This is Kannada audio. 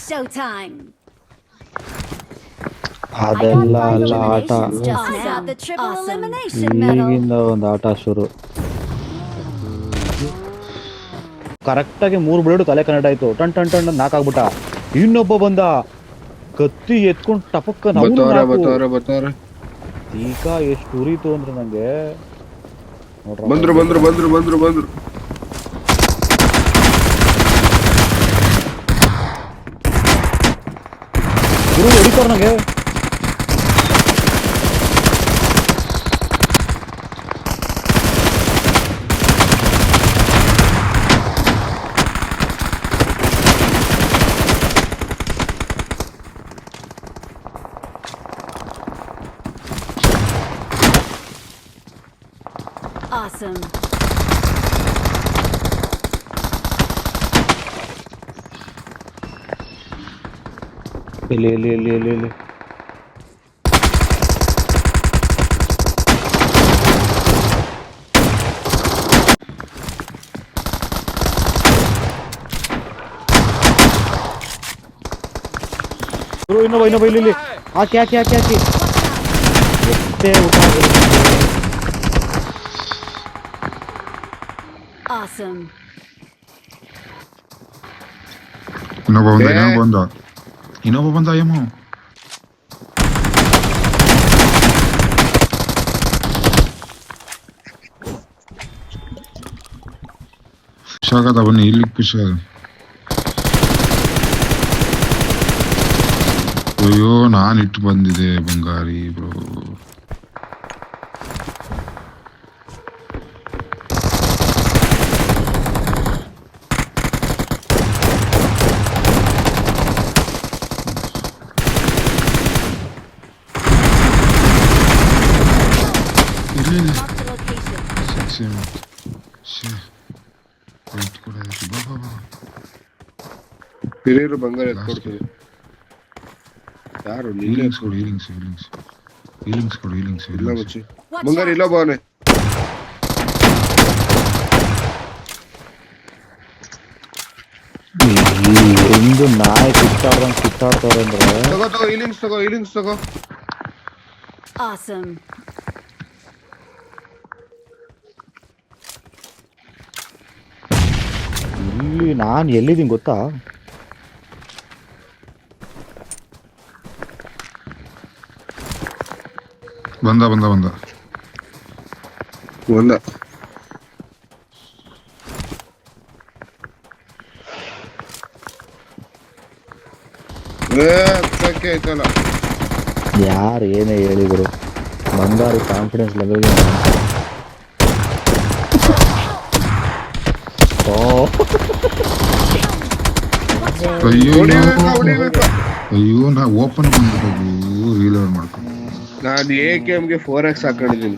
Showtime. ಅದೆಲ್ಲ ಅಲ್ಲ ಆಟ. I got the triple elimination medal. ಈಗಿಂದ ಒಂದು ಆಟ ಶುರು. ಕರೆಕ್ಟಾಗಿ 3 ಬ್ಲೇಡು ತಲೆ ಕನೆಕ್ಟ್ ಆಯ್ತು. ಟನ್ ಟನ್ ಟನ್ ನಾಕಾಗ್ಬಿಟ್ಟ. ಇನ್ನೊಬ್ಬ ಬಂದ ಕತ್ತಿ ಎತ್ಕೊಂಡು ಟಪಕ್ಕ ಬತ್ತವ್ರೆ. ಈಗ ಎಷ್ಟು ಉರಿತು ಅಂದ್ರೆ ನಂಗೆ ಬಂದ್ರು ಗುರು ಹೊಡಿತಾರ ನಂಗೆ. Awesome. ಇಲ್ಲಿ ಇನ್ನೊಬ್ಬ ಇಲ್ಲಿ ಹಾಕಿ ಎಷ್ಟೇ ಊಟ Awesome. ಇನ್ನೊಬ್ಬ ಬಂದ ಏಮೋ ಶಾಗದ ಬನ್ನಿ ಇಲ್ಲಿ ಖುಷಿ. ಅಯ್ಯೋ ನಾನು ಇಟ್ಟು ಬಂದಿದೆ ಬಂಗಾರಿ ಬ್ರೋ. ಹಿರಿಯರು ಬಂಗಾರ ಎತ್ಕೊಡ್ತೀವಿ. ಯಾರು ಇಲ್ಲ ಮುಚ್ಚಿ ಬಂಗಾರ ಇಲ್ಲ ಬಾವನೆ. ಒಂದು ನಾಯಿ ಕಿತ್ತಾಡ್ತಾರೆ ಅಂದ್ರೆ ತಗೋ ಹೀಲಿಂಗ್ಸ್ ತಗೋ. Awesome. ಇಲ್ಲಿ ನಾನು ಎಲ್ಲಿದ್ದೀನಿ ಗೊತ್ತಾ? ಬಂದ ಆಯ್ತಲ್ಲ. ಯಾರು ಏನೇ ಹೇಳಿದ್ರು ಬಂಗಾರಿ ಕಾನ್ಫಿಡೆನ್ಸ್ ಲೆವೆಲ್ ಅಯ್ಯೋ ನಾ ಓಪನ್ ಬಂದ್ಬಿಟ್ಟು ರೀಲೋಡ್ ಮಾಡ್ಕೊಂಡು ನಾನು AKMಗೆ 4x ಹಾಕೊಂಡಿದ್ದೀನಿ.